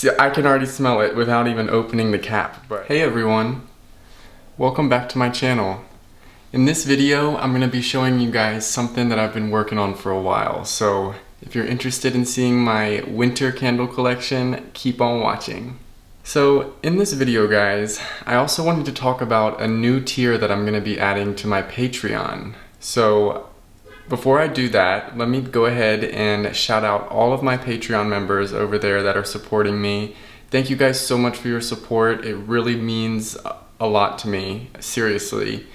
I can already smell it without even opening the cap. But hey everyone, welcome back to my channel. In this video, I'm going to be showing you guys something that I've been working on for a while. So if you're interested in seeing my winter candle collection, keep on watching. So in this video guys, I also wanted to talk about a new tier that I'm going to be adding to my Patreon. So before I do that, let me go ahead and shout out all of my Patreon members over there that are supporting me. Thank you guys so much for your support. It really means a lot to me, seriously.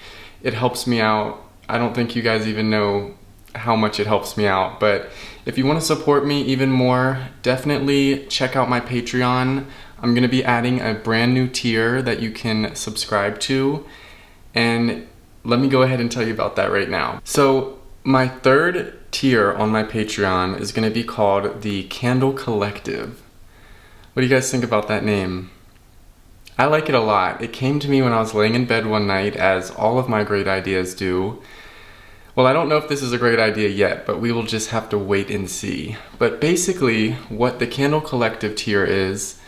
It helps me out. I don't think you guys even know how much it helps me out, but if you want to support me even more, definitely check out my Patreon. I'm going to be adding a brand new tier that you can subscribe to, and let me go ahead and tell you about that right now. So my third tier on my Patreon is going to be called the Candle Collective. What do you guys think about that name? I like it a lot. It came to me when I was laying in bed one night, as all of my great ideas do. Well, I don't know if this is a great idea yet, but we will just have to wait and see. But basically, what the Candle Collective tier is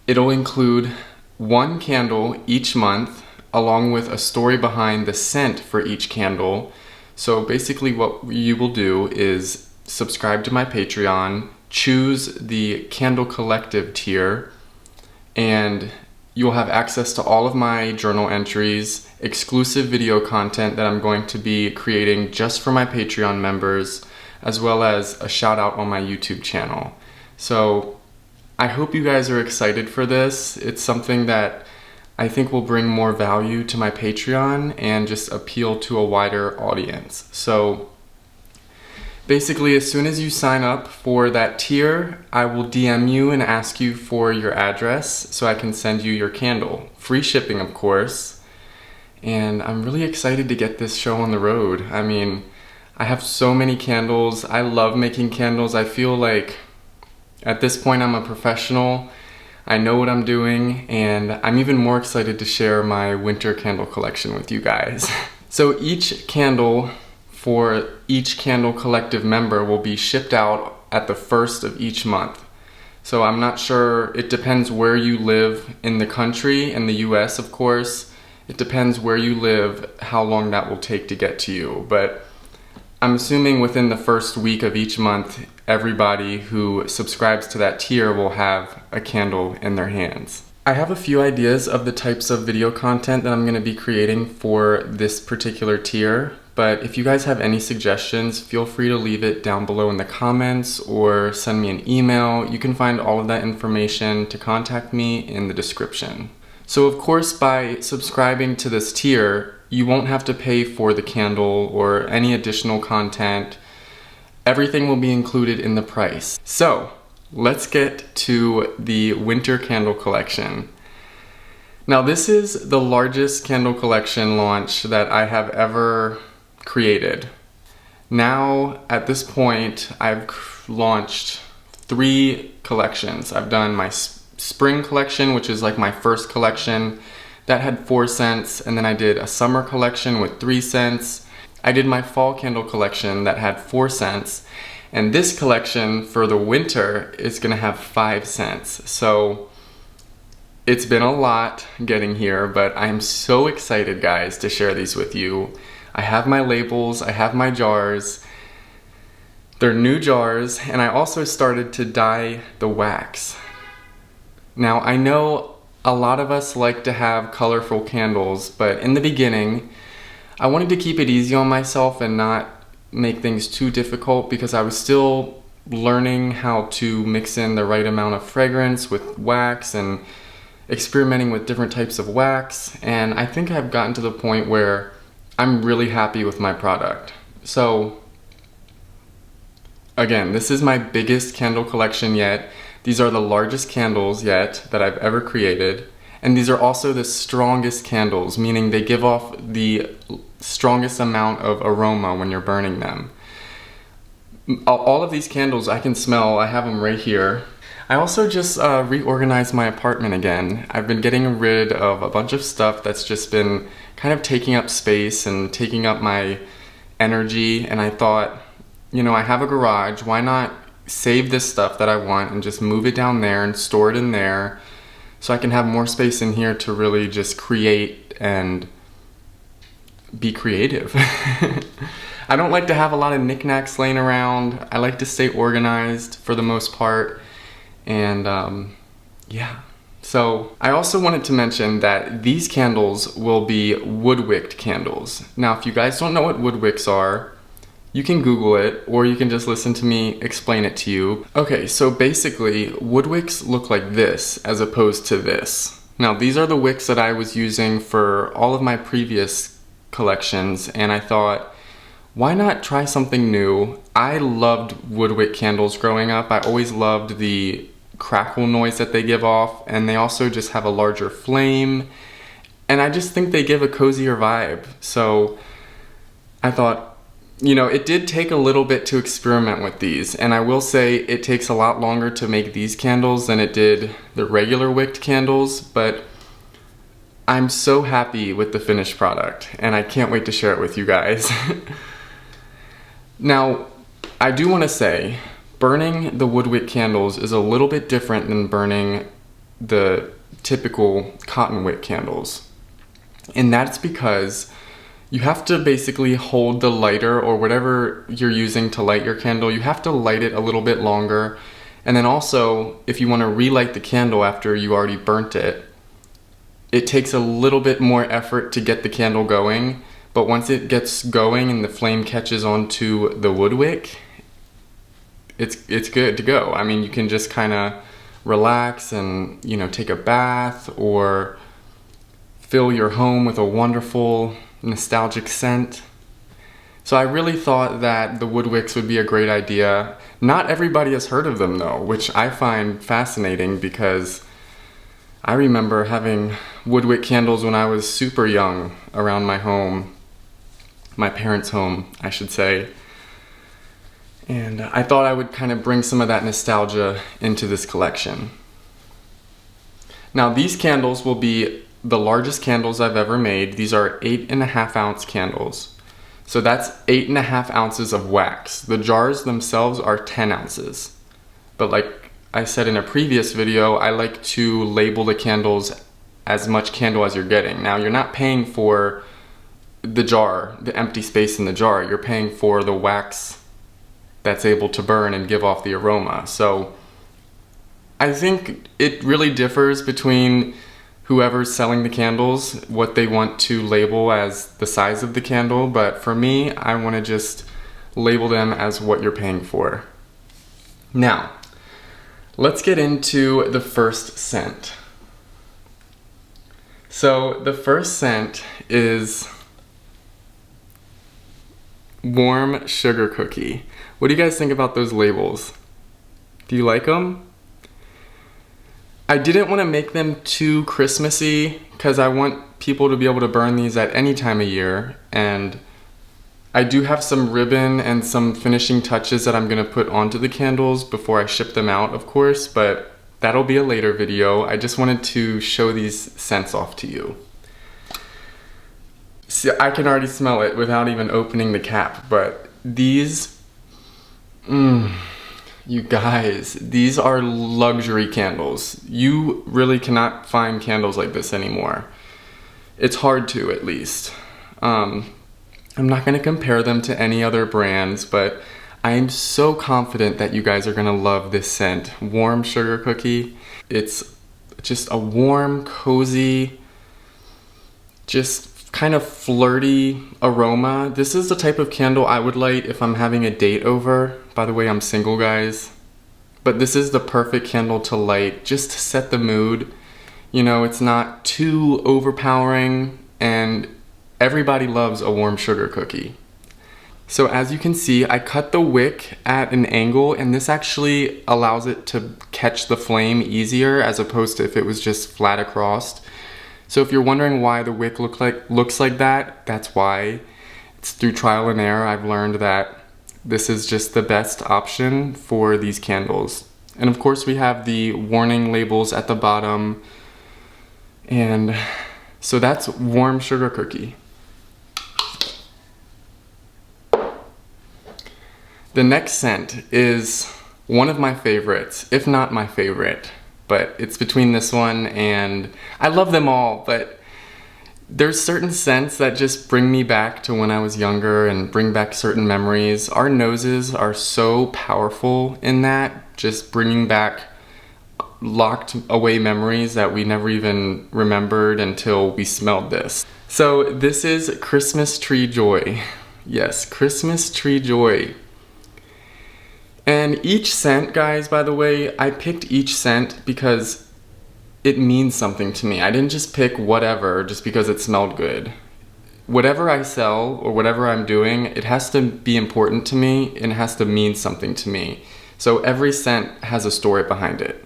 it'll include one candle each month, along with a story behind the scent for each candle. So basically what you will do is subscribe to my Patreon, choose the Candle Collective tier, and you'll have access to all of my journal entries, exclusive video content that I'm going to be creating just for my Patreon members, as well as a shout out on my YouTube channel. So I hope you guys are excited for this. It's something that I think will bring more value to my Patreon and just appeal to a wider audience. So basically, as soon as you sign up for that tier, I will DM you and ask you for your address so I can send you your candle. Free shipping, of course. And I'm really excited to get this show on the road. I mean, I have so many candles. I love making candles. I feel like at this point I'm a professional. I know what I'm doing, and I'm even more excited to share my winter candle collection with you guys. So each candle for each Candle Collective member will be shipped out at the first of each month. So I'm not sure, it depends where you live in the country, in the US of course. It depends where you live, how long that will take to get to you. But I'm assuming within the first week of each month, everybody who subscribes to that tier will have a candle in their hands. I have a few ideas of the types of video content that I'm going to be creating for this particular tier, but if you guys have any suggestions, feel free to leave it down below in the comments or send me an email. You can find all of that information to contact me in the description. So of course, by subscribing to this tier, you won't have to pay for the candle or any additional content. Everything will be included in the price. So let's get to the winter candle collection. Now this is the largest candle collection launch that I have ever created. Now at this point I've launched 3 collections. I've done my spring collection, which is like my first collection. That had 4 scents, and then I did a summer collection with 3 scents. I did my fall candle collection that had 4 scents, and this collection for the winter is gonna have 5 scents. So it's been a lot getting here, but I'm so excited guys to share these with you. I have my labels, I have my jars. They're new jars, and I also started to dye the wax. Now I know a lot of us like to have colorful candles, but in the beginning, I wanted to keep it easy on myself and not make things too difficult, because I was still learning how to mix in the right amount of fragrance with wax and experimenting with different types of wax. And I think I've gotten to the point where I'm really happy with my product. So again, this is my biggest candle collection yet. These are the largest candles yet that I've ever created, and these are also the strongest candles, meaning they give off the strongest amount of aroma when you're burning them. All of these candles I can smell. I have them right here. I also just reorganized my apartment again. I've been getting rid of a bunch of stuff that's just been kind of taking up space and taking up my energy, and I thought, you know, I have a garage, why not save this stuff that I want and just move it down there and store it in there so I can have more space in here to really just create and be creative. I don't like to have a lot of knickknacks laying around. I like to stay organized for the most part. And yeah. So I also wanted to mention that these candles will be wood-wicked candles. Now, if you guys don't know what wood wicks are, you can Google it, or you can just listen to me explain it to you. Okay, so basically, wood wicks look like this as opposed to this. Now, these are the wicks that I was using for all of my previous collections, and I thought, why not try something new? I loved wood wick candles growing up. I always loved the crackle noise that they give off, and they also just have a larger flame, and I just think they give a cozier vibe. So I thought, you know, it did take a little bit to experiment with these, and I will say it takes a lot longer to make these candles than it did the regular wicked candles, but I'm so happy with the finished product, and I can't wait to share it with you guys. Now, I do want to say, burning the wood wick candles is a little bit different than burning the typical cotton wick candles, and that's because you have to basically hold the lighter or whatever you're using to light your candle, you have to light it a little bit longer. And then also, if you want to relight the candle after you already burnt it, it takes a little bit more effort to get the candle going. But once it gets going and the flame catches onto the wood wick, it's good to go. I mean, you can just kind of relax and, you know, take a bath or fill your home with a wonderful nostalgic scent. So I really thought that the wood wicks would be a great idea. Not everybody has heard of them though, which I find fascinating because I remember having wood wick candles when I was super young around my home, my parents' home, I should say. And I thought I would kind of bring some of that nostalgia into this collection. Now, these candles will be the largest candles I've ever made. These are 8.5 ounce candles. So that's 8.5 ounces of wax. The jars themselves are 10 ounces. But like I said in a previous video, I like to label the candles as much candle as you're getting. Now, you're not paying for the jar, the empty space in the jar. You're paying for the wax that's able to burn and give off the aroma. So I think it really differs between whoever's selling the candles, what they want to label as the size of the candle, but for me, I want to just label them as what you're paying for. Now, let's get into the first scent. So the first scent is warm sugar cookie. What do you guys think about those labels? Do you like them? I didn't want to make them too Christmassy because I want people to be able to burn these at any time of year, and I do have some ribbon and some finishing touches that I'm going to put onto the candles before I ship them out, of course, but that'll be a later video. I just wanted to show these scents off to you. See, I can already smell it without even opening the cap, but these, you guys, these are luxury candles. You really cannot find candles like this anymore. It's hard to, at least. I'm not going to compare them to any other brands, but I am so confident that you guys are going to love this scent. Warm sugar cookie. It's just a warm, cozy, just kind of flirty aroma. This is the type of candle I would light if I'm having a date over. By the way, I'm single, guys. But this is the perfect candle to light just to set the mood. You know, it's not too overpowering, and everybody loves a warm sugar cookie. So as you can see, I cut the wick at an angle, and this actually allows it to catch the flame easier as opposed to if it was just flat across. So if you're wondering why the wick looks like that, that's why. It's through trial and error. I've learned that this is just the best option for these candles. And of course we have the warning labels at the bottom. And so that's warm sugar cookie. The next scent is one of my favorites, if not my favorite, but it's between this one and I love them all, but there's certain scents that just bring me back to when I was younger and bring back certain memories. Our noses are so powerful in that, just bringing back locked away memories that we never even remembered until we smelled this. So this is Christmas Tree Joy. Yes, Christmas Tree Joy. And each scent, guys, by the way, I picked each scent because it means something to me. I didn't just pick whatever just because it smelled good. Whatever I sell or whatever I'm doing, it has to be important to me and it has to mean something to me. So every scent has a story behind it.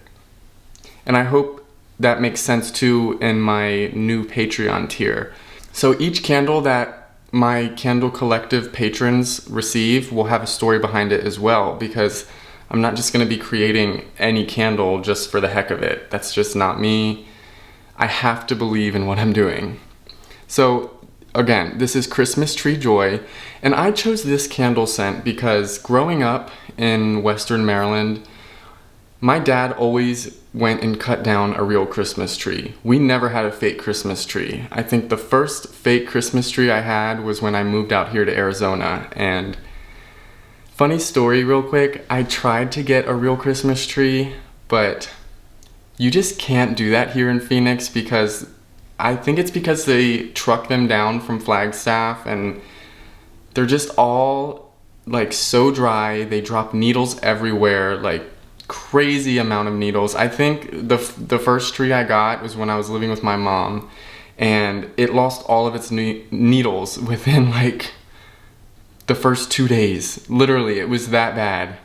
And I hope that makes sense too in my new Patreon tier. So each candle that my Candle Collective patrons receive will have a story behind it as well, because I'm not just going to be creating any candle just for the heck of it. That's just not me. I have to believe in what I'm doing. So again, this is Christmas Tree Joy, and I chose this candle scent because growing up in Western Maryland, my dad always went and cut down a real Christmas tree. We never had a fake Christmas tree. I think the first fake Christmas tree I had was when I moved out here to Arizona. And funny story real quick, I tried to get a real Christmas tree, but you just can't do that here in Phoenix because I think it's because they truck them down from Flagstaff and they're just all like so dry. They drop needles everywhere, like crazy amount of needles. I think the first tree I got was when I was living with my mom, and it lost all of its needles within like the first 2 days. Literally, it was that bad,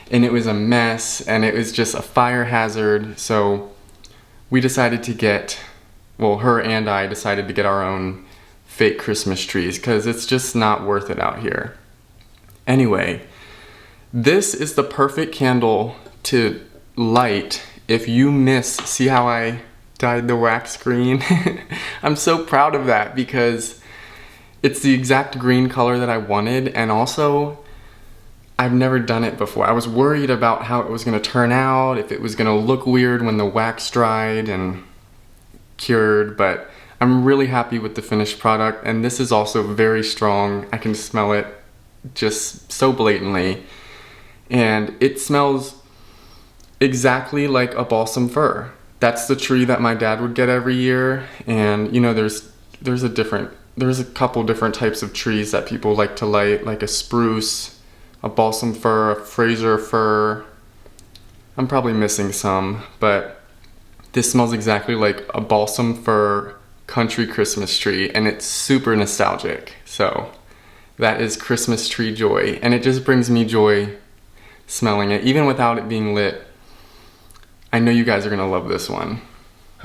and it was a mess, and it was just a fire hazard. So we decided to get, well, her and I decided to get our own fake Christmas trees because it's just not worth it out here. Anyway, this is the perfect candle to light if you miss. See how I dyed the wax green? I'm so proud of that because it's the exact green color that I wanted, and also I've never done it before. I was worried about how it was going to turn out, if it was going to look weird when the wax dried and cured, but I'm really happy with the finished product, and this is also very strong. I can smell it just so blatantly, and it smells exactly like a balsam fir. That's the tree that my dad would get every year, and you know, there's a couple different types of trees that people like to light, like a spruce, a balsam fir, a Fraser fir. I'm probably missing some, but this smells exactly like a balsam fir country Christmas tree, and it's super nostalgic. So that is Christmas Tree Joy, and it just brings me joy smelling it, even without it being lit. I know you guys are gonna love this one.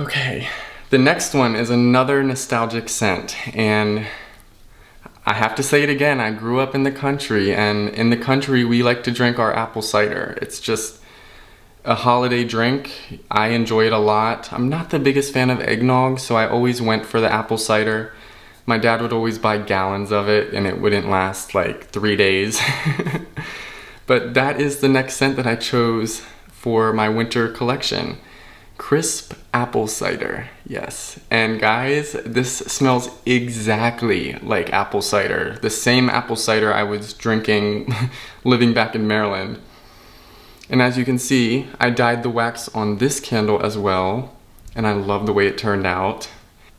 Okay, the next one is another nostalgic scent, and I have to say it again, I grew up in the country, and in the country we like to drink our apple cider. It's just a holiday drink. I enjoy it a lot. I'm not the biggest fan of eggnog, so I always went for the apple cider. My dad would always buy gallons of it, and it wouldn't last like 3 days. But that is the next scent that I chose for my winter collection. Crisp apple cider, yes. And guys, this smells exactly like apple cider. The same apple cider I was drinking living back in Maryland. And as you can see, I dyed the wax on this candle as well, and I love the way it turned out.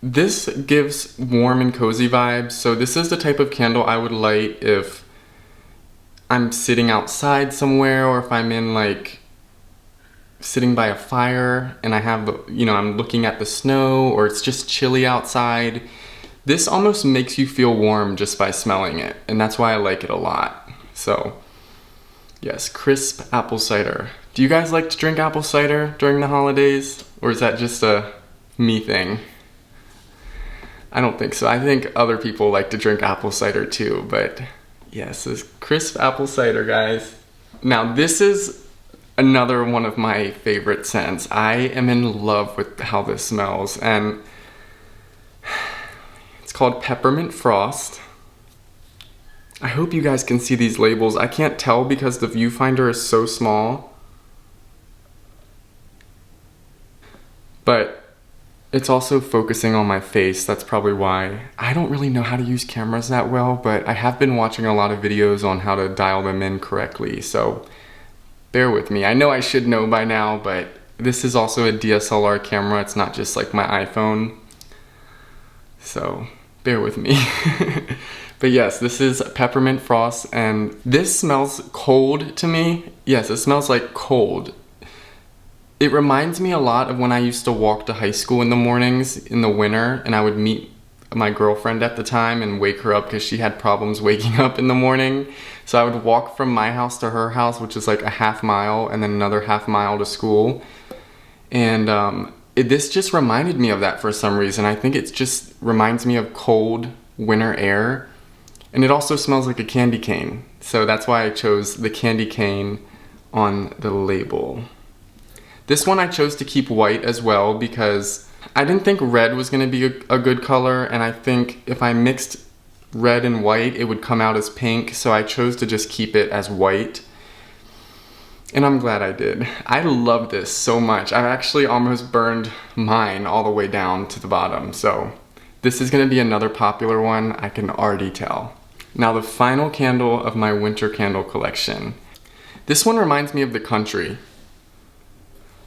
This gives warm and cozy vibes, so this is the type of candle I would light if I'm sitting outside somewhere, or if I'm in like sitting by a fire and I have the, you know, I'm looking at the snow, or it's just chilly outside. This almost makes you feel warm just by smelling it, and that's why I like it a lot. So yes, crisp apple cider. Do you guys like to drink apple cider during the holidays, or is that just a me thing? I don't think so. I think other people like to drink apple cider too, but yes, this crisp apple cider, guys. Now this is another one of my favorite scents. I am in love with how this smells, and it's called Peppermint Frost. I hope you guys can see these labels. I can't tell because the viewfinder is so small, but it's also focusing on my face. That's probably why. I don't really know how to use cameras that well, but I have been watching a lot of videos on how to dial them in correctly, so bear with me. I know I should know by now, but this is also a DSLR camera. It's not just like my iPhone, so bear with me. But yes, this is peppermint frost, and this smells cold to me. Yes, it smells like cold. It reminds me a lot of when I used to walk to high school in the mornings in the winter, and I would meet my girlfriend at the time and wake her up because she had problems waking up in the morning. So I would walk from my house to her house, which is like a half mile, and then another half mile to school. And this just reminded me of that for some reason. I think it just reminds me of cold winter air. And it also smells like a candy cane. So that's why I chose the candy cane on the label. This one I chose to keep white as well because I didn't think red was going to be a good color, and I think if I mixed red and white it would come out as pink, so I chose to just keep it as white. And I'm glad I did. I love this so much. I've actually almost burned mine all the way down to the bottom, so this is going to be another popular one, I can already tell. Now the final candle of my winter candle collection. This one reminds me of the country.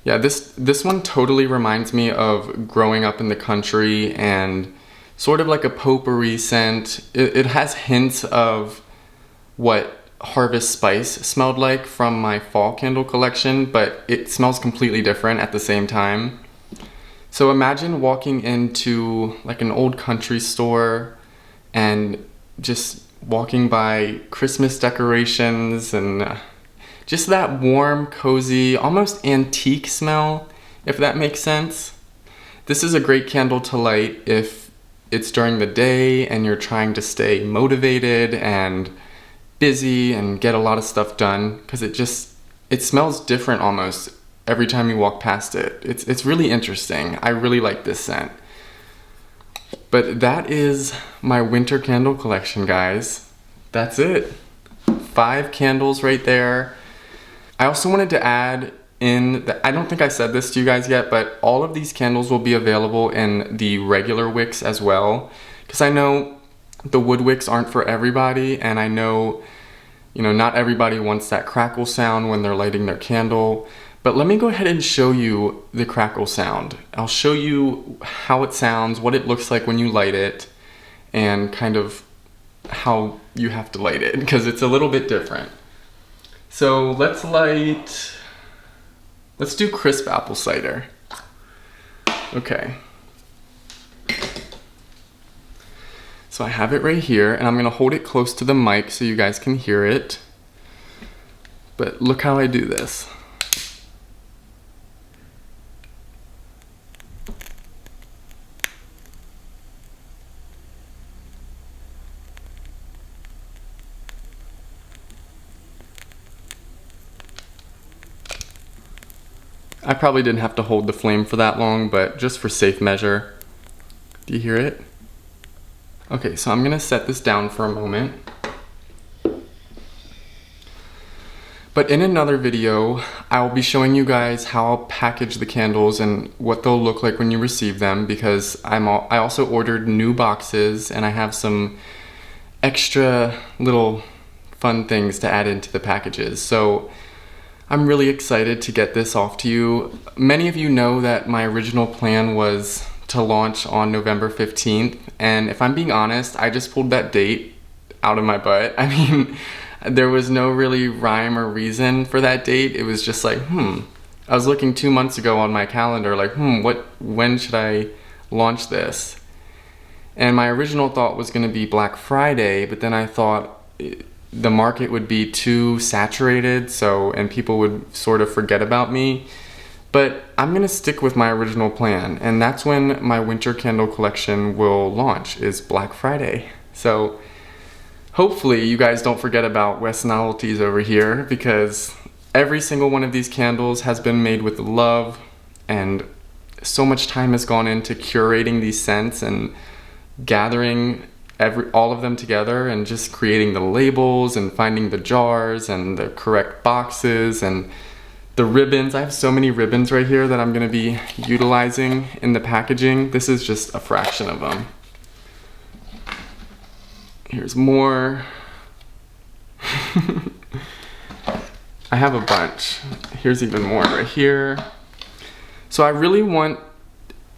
Yeah, this one totally reminds me of growing up in the country and sort of like a potpourri scent. It has hints of what harvest spice smelled like from my fall candle collection, but it smells completely different at the same time. So imagine walking into like an old country store and just walking by Christmas decorations and just that warm, cozy, almost antique smell, if that makes sense. This is a great candle to light if it's during the day and you're trying to stay motivated and busy and get a lot of stuff done, because it smells different almost every time you walk past it. It's really interesting. I really like this scent. But that is my winter candle collection, guys. That's it. 5 candles right there. I also wanted to add in, I don't think I said this to you guys yet, but all of these candles will be available in the regular wicks as well. Because I know the wood wicks aren't for everybody, and I know, not everybody wants that crackle sound when they're lighting their candle. But let me go ahead and show you the crackle sound. I'll show you how it sounds, what it looks like when you light it, and kind of how you have to light it, because it's a little bit different. So let's do crisp apple cider. Okay. So I have it right here, and I'm gonna hold it close to the mic so you guys can hear it. But look how I do this. I probably didn't have to hold the flame for that long, but just for safe measure. Do you hear it? Okay, so I'm gonna set this down for a moment. But in another video, I'll be showing you guys how I'll package the candles and what they'll look like when you receive them, because I also ordered new boxes and I have some extra little fun things to add into the packages. So I'm really excited to get this off to you. Many of you know that my original plan was to launch on November 15th, and if I'm being honest, I just pulled that date out of my butt. I mean, there was no really rhyme or reason for that date. It was just like, I was looking 2 months ago on my calendar like, when should I launch this? And my original thought was gonna be Black Friday, but then I thought the market would be too saturated, and people would sort of forget about me. But I'm gonna stick with my original plan, and that's when my winter candle collection will launch, is Black Friday. So hopefully you guys don't forget about West Novelties over here, because every single one of these candles has been made with love, and so much time has gone into curating these scents and gathering all of them together and just creating the labels and finding the jars and the correct boxes, and The ribbons, I have so many ribbons right here that I'm gonna be utilizing in the packaging. This is just a fraction of them. Here's more. I have a bunch. Here's even more right here. So I really want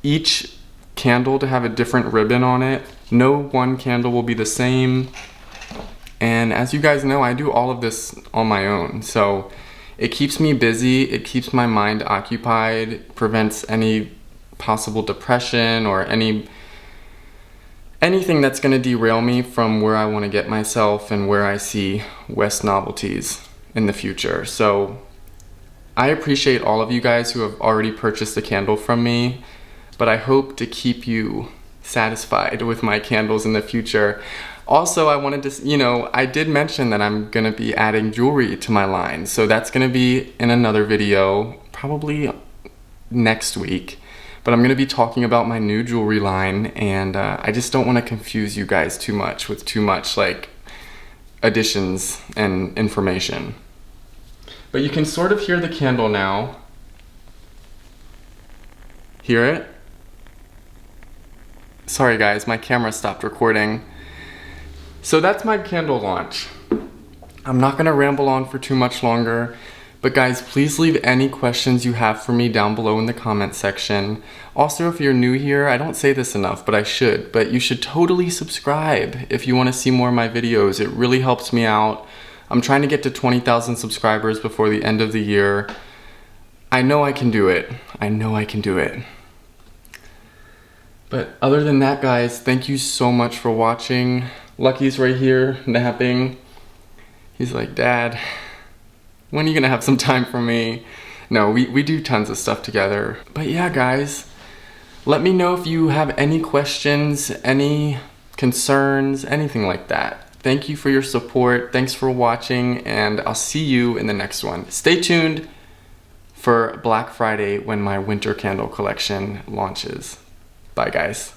each candle to have a different ribbon on it. No one candle will be the same. And as you guys know, I do all of this on my own. So it keeps me busy, it keeps my mind occupied, prevents any possible depression or anything that's gonna derail me from where I wanna get myself and where I see West novelties in the future. So I appreciate all of you guys who have already purchased a candle from me, but I hope to keep you satisfied with my candles in the future. Also, I wanted to, I did mention that I'm gonna be adding jewelry to my line, so that's gonna be in another video, probably next week. But I'm gonna be talking about my new jewelry line, and I just don't wanna confuse you guys too much with too much like additions and information. But you can sort of hear the candle now. Hear it? Sorry guys, my camera stopped recording. So that's my candle launch. I'm not gonna ramble on for too much longer, but guys, please leave any questions you have for me down below in the comment section. Also, if you're new here, I don't say this enough, but I should, but you should totally subscribe if you wanna see more of my videos. It really helps me out. I'm trying to get to 20,000 subscribers before the end of the year. I know I can do it. I know I can do it. But other than that, guys, thank you so much for watching. Lucky's right here, napping. He's like, Dad, when are you gonna have some time for me? No, we do tons of stuff together. But yeah, guys, let me know if you have any questions, any concerns, anything like that. Thank you for your support. Thanks for watching, and I'll see you in the next one. Stay tuned for Black Friday when my winter candle collection launches. Bye, guys.